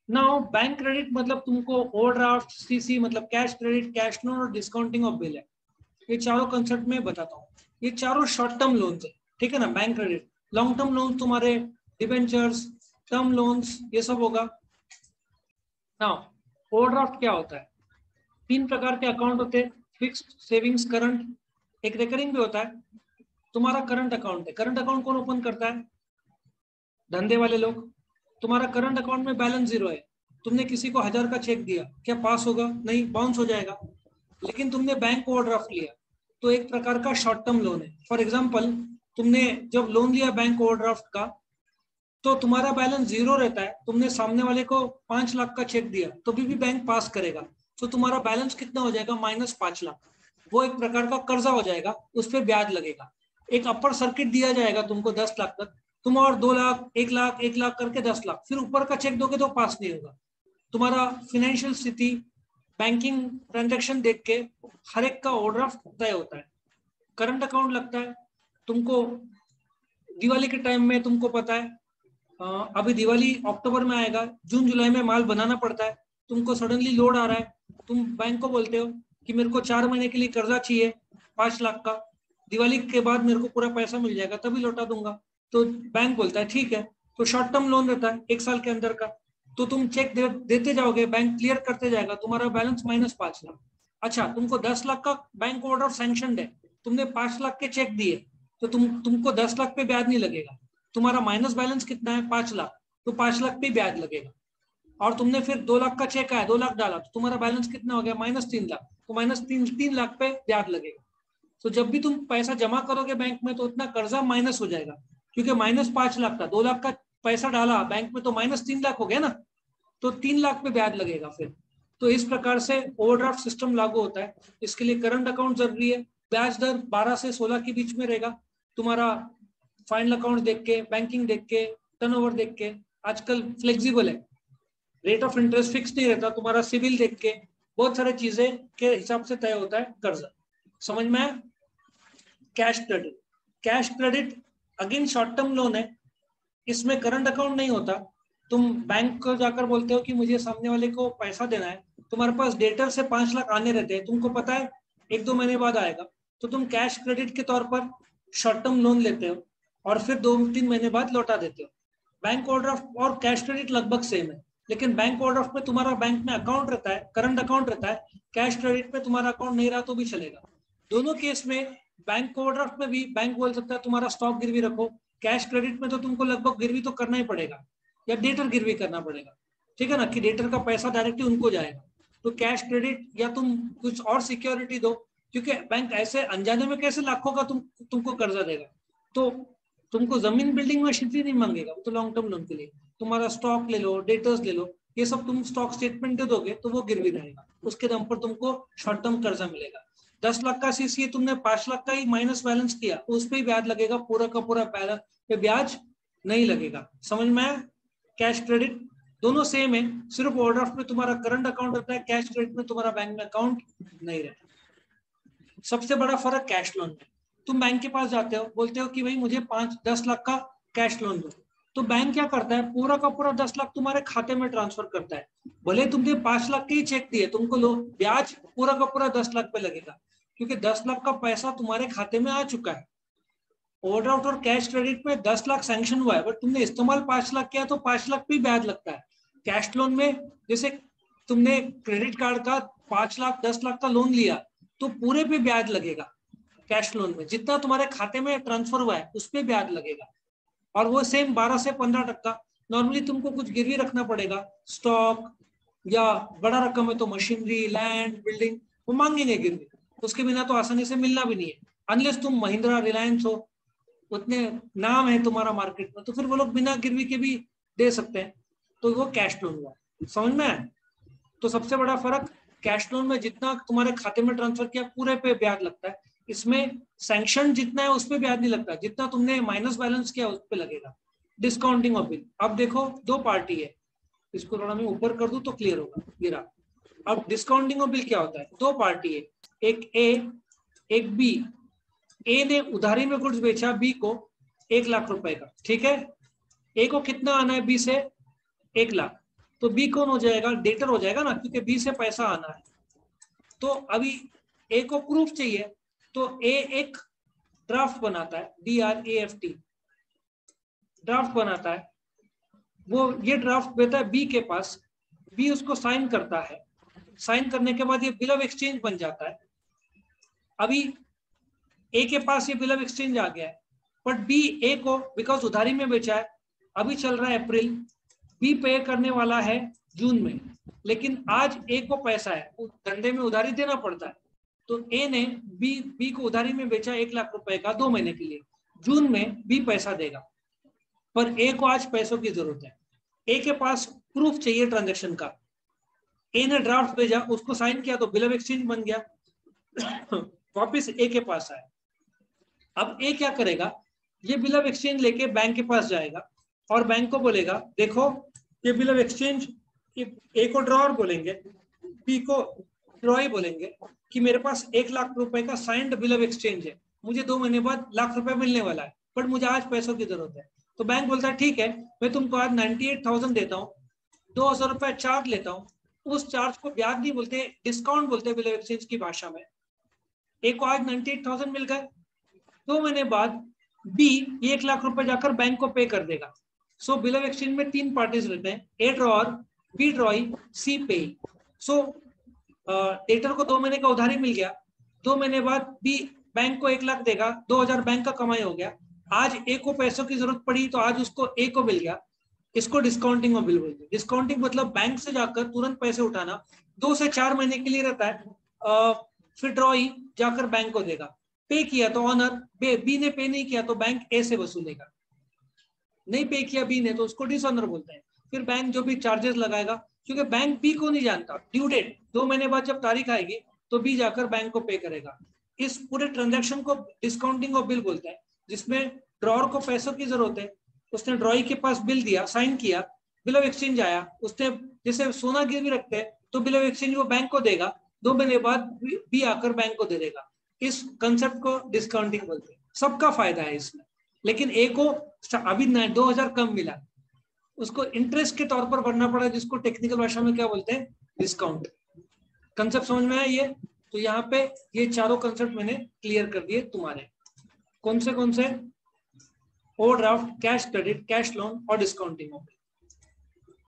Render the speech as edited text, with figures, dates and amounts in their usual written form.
Now bank credit मतलब तुमको overdraft, CC मतलब कैश क्रेडिट, कैश लोन और डिस्काउंटिंग ऑफ बिल है। ये चारों कंसेप्ट में बताता हूँ। ये चारों शॉर्ट टर्म लोन है, ठीक है ना। Bank credit, long term loan तुम्हारे डिबेंचर्स, टर्म लोन्स, ये सब होगा। नाउ ओवरड्राफ्ट क्या होता है? 3 प्रकार के अकाउंट होते हैं, फिक्स्ड, सेविंग्स, करंट। एक रिकरिंग भी होता है। तुम्हारा करंट अकाउंट है, करंट अकाउंट कौन ओपन करता है? धंधे वाले लोग। तुम्हारा करंट अकाउंट में बैलेंस 0 है, तुमने किसी को 1000 का चेक दिया, क्या पास होगा? नहीं, बाउंस हो जाएगा। लेकिन तुमने बैंक को ओवरड्राफ्ट लिया, तो एक प्रकार का शॉर्ट टर्म लोन है। फॉर एग्जाम्पल, तुमने जब लोन लिया बैंक ओवरड्राफ्ट का, तो तुम्हारा बैलेंस 0 रहता है, तुमने सामने वाले को 5 लाख का चेक दिया, तो भी बैंक पास करेगा। तो तुम्हारा बैलेंस कितना हो जाएगा? -5 लाख। वो एक प्रकार का कर्जा हो जाएगा, उस पर ब्याज लगेगा। एक अपर सर्किट दिया जाएगा तुमको 10 लाख तक, तुम और 2 लाख, 1 लाख, 1 लाख करके 10 लाख, फिर ऊपर का चेक दोगे तो पास नहीं होगा। तुम्हारा फिनेंशियल स्थिति, बैंकिंग ट्रांजेक्शन देख के हर एक का ओवरड्राफ्ट तय होता है। करंट अकाउंट लगता है तुमको दिवाली के टाइम में। तुमको पता है अभी दिवाली अक्टूबर में आएगा, जून जुलाई में माल बनाना पड़ता है। तुमको सडनली लोड आ रहा है, तुम बैंक को बोलते हो कि मेरे को 4 महीने के लिए कर्जा चाहिए 5 लाख का, दिवाली के बाद मेरे को पूरा पैसा मिल जाएगा तभी लौटा दूंगा। तो बैंक बोलता है ठीक है। तो शॉर्ट टर्म लोन रहता है 1 साल के अंदर का। तो तुम चेक देते जाओगे, बैंक क्लियर करते जाएगा, तुम्हारा बैलेंस -5 लाख। अच्छा, तुमको 10 लाख का बैंक ऑर्डर सैंक्शन है, तुमने 5 लाख के चेक दिए, तो तुमको 10 लाख पे ब्याज नहीं लगेगा। तुम्हारा माइनस बैलेंस कितना है? 5 लाख, तो 5 लाख पे ब्याज लगेगा। और तुमने फिर 2 लाख का चेक आया, 2 लाख डाला, तो तुम्हारा बैलेंस कितना हो गया? -3 लाख, तो -3 लाख पे ब्याज लगेगा। तो जब भी तुम पैसा जमा करोगे बैंक में, तो उतना कर्जा माइनस हो जाएगा, क्योंकि -5 लाख था, 2 लाख का पैसा डाला बैंक में, तो -3 लाख हो गया ना, तो 3 लाख पे ब्याज लगेगा फिर। तो इस प्रकार से ओवरड्राफ्ट सिस्टम लागू होता है। इसके लिए करंट अकाउंट जरूरी है। ब्याज दर 12 से 16 के बीच में रहेगा। तुम्हारा फाइनल अकाउंट देख के, बैंकिंग देख के, टर्नओवर देख के, आजकल फ्लेक्सिबल है, रेट ऑफ इंटरेस्ट फिक्स नहीं रहता। तुम्हारा सिविल देख के, बहुत सारी चीजें के हिसाब से तय होता है कर्जा। समझ में आया? Cash credit, cash credit again short term loan है। इसमें करंट अकाउंट नहीं होता। तुम बैंक को जाकर बोलते हो कि मुझे सामने वाले को पैसा देना है, तुम्हारे पास डेटर से 5 लाख आने रहते हैं, तुमको पता है 1-2 महीने बाद आएगा, तो तुम कैश क्रेडिट के तौर पर शॉर्ट टर्म लोन लेते हो और फिर 2-3 महीने बाद लौटा देते हो। बैंक ओवरड्राफ्ट और कैश क्रेडिट लगभग सेम है, लेकिन बैंक ओवरड्राफ्ट में तुम्हारा बैंक में अकाउंट रहता है, करंट अकाउंट रहता है। कैश क्रेडिट में तुम्हारा अकाउंट नहीं रहा तो भी चलेगा। दोनों केस में बैंक ओवरड्राफ्ट में भी बैंक बोल सकता है तुम्हारा स्टॉक गिरवी रखो। कैश क्रेडिट में तो तुमको लगभग गिरवी तो करना ही पड़ेगा, या डेटर गिरवी करना पड़ेगा, ठीक है ना, कि डेटर का पैसा डायरेक्टली उनको जाएगा। तो कैश क्रेडिट या तुम कुछ और सिक्योरिटी दो, क्योंकि बैंक ऐसे अनजाने में कैसे लाखों का तुमको कर्जा देगा। तो तुमको जमीन, बिल्डिंग, मशीनरी नहीं मांगेगा, तो लॉन्ग टर्म लोन के लिए तुम्हारा स्टॉक ले लो, डेटर्स ले लो, ये सब तुम स्टॉक स्टेटमेंट दे दोगे तो वो गिरवी रहेगा, उसके दम पर तुमको शॉर्ट टर्म कर्जा मिलेगा। 10 लाख का सीसी तुमने 5 लाख का ही माइनस बैलेंस किया, तो उस पर ही ब्याज लगेगा, पूरा का पूरा बैलेंस पे ब्याज नहीं लगेगा। समझ में आया? कैश क्रेडिट दोनों सेम है, सिर्फ ओवरड्राफ्ट में तुम्हारा करंट अकाउंट रहता है, कैश क्रेडिट में तुम्हारा बैंक में अकाउंट नहीं रहता। सबसे बड़ा फर्क कैश लोन में, तुम बैंक के पास जाते हो, बोलते हो कि भाई मुझे 5-10 लाख का कैश लोन दो, तो बैंक क्या करता है? पूरा का पूरा 10 लाख तुम्हारे खाते में ट्रांसफर करता है। भले तुमने 5 लाख के ही चेक दिए, तुमको लो ब्याज पूरा का पूरा 10 लाख पे लगेगा, क्योंकि 10 लाख का पैसा तुम्हारे खाते में आ चुका है। ओवरड्राफ्ट और कैश क्रेडिट में 10 लाख सैंक्शन हुआ है, बट तुमने इस्तेमाल 5 लाख किया, तो 5 लाख पे ब्याज लगता है। कैश लोन में जैसे तुमने क्रेडिट कार्ड का 5 लाख 10 लाख का लोन लिया, तो पूरे पे ब्याज लगेगा। कैश लोन में जितना तुम्हारे खाते में ट्रांसफर हुआ है उस पर ब्याज लगेगा, और वो सेम 12 से 15%। नॉर्मली तुमको कुछ गिरवी रखना पड़ेगा, स्टॉक, या बड़ा रकम है तो मशीनरी, लैंड, बिल्डिंग, वो मांगेंगे गिरवी, उसके बिना तो आसानी से मिलना भी नहीं है। अनलेस तुम महिंद्रा, रिलायंस हो, उतने नाम है तुम्हारा मार्केट में, तो फिर वो लोग बिना गिरवी के भी दे सकते हैं। तो वो कैश लोन हुआ। समझ में आया? तो सबसे बड़ा फर्क, कैश लोन में जितना तुम्हारे खाते में ट्रांसफर किया पूरे पे ब्याज लगता है, इसमें सैंक्शन जितना है उस पर ब्याज नहीं लगता, जितना तुमने माइनस बैलेंस किया उस पर लगेगा। डिस्काउंटिंग ऑफ बिल, अब देखो 2 पार्टी है, इसको थोड़ा मैं ऊपर कर दूं तो क्लियर होगा, गिरा। अब डिस्काउंटिंग ऑफ बिल क्या होता है? 2 पार्टी है, एक ए, एक बी। ए ने उधारी में गुड्स बेचा बी को 1 लाख रुपए का, ठीक है। ए को कितना आना है बी से? 1 लाख। तो बी कौन हो जाएगा, डेटर हो जाएगा ना, क्योंकि बी से पैसा आना है। तो अभी ए को प्रूफ चाहिए, तो ए एक ड्राफ्ट बनाता है, DRAFT, ड्राफ्ट बनाता है। वो ये ड्राफ्ट देता है बी के पास, बी उसको साइन करता है, साइन करने के बाद ये बिल ऑफ एक्सचेंज बन जाता है। अभी ए के पास ये बिल ऑफ एक्सचेंज आ गया है, बट बी ए को बिकॉज उधारी में बेचा है, अभी चल रहा है अप्रैल, बी पे करने वाला है जून में, लेकिन आज ए को पैसा है, धंधे में उधारी देना पड़ता है, तो ए ने बी को उधारी में बेचा 1 लाख रुपए का 2 महीने के लिए, जून में बी पैसा देगा, पर ए को आज पैसों की जरूरत है। ए के पास प्रूफ चाहिए ट्रांजैक्शन का, ए ने ड्राफ्ट भेजा, उसको साइन किया, तो बिल ऑफ एक्सचेंज बन गया, वापिस ए के पास आया। अब ए क्या करेगा, ये बिल ऑफ एक्सचेंज लेके बैंक के पास जाएगा और बैंक को बोलेगा देखो ये बिल ऑफ एक्सचेंज, ए को ड्रॉअर बोलेंगे, बी को ड्रॉई बोलेंगे कि मेरे पास 1 लाख रुपए का साइंड बिल ऑफ एक्सचेंज है, मुझे 2 महीने बाद 1 लाख रुपए मिलने वाला है, बट मुझे आज पैसों की जरूरत है। तो बैंक बोलता है ठीक है, मैं तुमको आज 98,000 देता हूँ, 2,000 रुपए चार्ज लेता हूँ। उस चार्ज को ब्याज नहीं बोलते, डिस्काउंट बोलते हैं बिल ऑफ एक्सचेंज की भाषा में। ए को आज 98,000 मिल गए, 2 महीने बाद बी 1 लाख रुपए जाकर बैंक को पे कर देगा। सो बिल ऑफ एक्सचेंज में 3 पार्टीज रहते हैं, ए ड्रॉअर, बी ड्रॉई, सी पे। सो डेटर को 2 महीने का उधारी मिल गया, 2 महीने बाद बी बैंक को 1 लाख देगा, 2,000 बैंक का कमाई हो गया। आज ए को पैसों की जरूरत पड़ी तो आज उसको ए को मिल गया, इसको डिस्काउंटिंग ऑफ बिल बोलते हैं। डिस्काउंटिंग मतलब बैंक से जाकर तुरंत पैसे उठाना, 2 से 4 महीने के लिए रहता है, फिर ड्रॉई जाकर बैंक को देगा, पे किया तो ऑनर, बी ने पे नहीं किया तो बैंक ए से वसूलेगा, नहीं पे किया बी ने तो उसको डिसऑनर बोलते हैं। फिर बैंक जो भी चार्जेस लगाएगा, क्योंकि बैंक बी को नहीं जानता, ड्यू डेट 2 महीने बाद जब तारीख आएगी तो बी जाकर बैंक को पे करेगा। इस पूरे ट्रांजैक्शन को डिस्काउंटिंग ऑफ बिल बोलते हैं, जिसमें ड्रॉअर को पैसों की जरूरत है, उसने ड्रॉई के पास बिल दिया, साइन किया, बिल ऑफ एक्सचेंज आया, उसने जैसे सोना गिरवी रखते हैं तो बिल ऑफ एक्सचेंज वो बैंक को देगा, 2 महीने बाद बी आकर बैंक को दे देगा। इस कंसेप्ट को डिस्काउंटिंग बोलते हैं। सबका फायदा है इसमें, लेकिन ए को अभी 2,000 कम मिला, उसको इंटरेस्ट के तौर पर भरना पड़ा, जिसको टेक्निकल भाषा में क्या बोलते हैं, डिस्काउंट। कंसेप्ट समझ में आया ये? तो यहाँ पे ये चारों कंसेप्ट मैंने क्लियर कर दिए तुम्हारे। कौन से? Overdraft, cash credit, cash loan और डिस्काउंटिंग।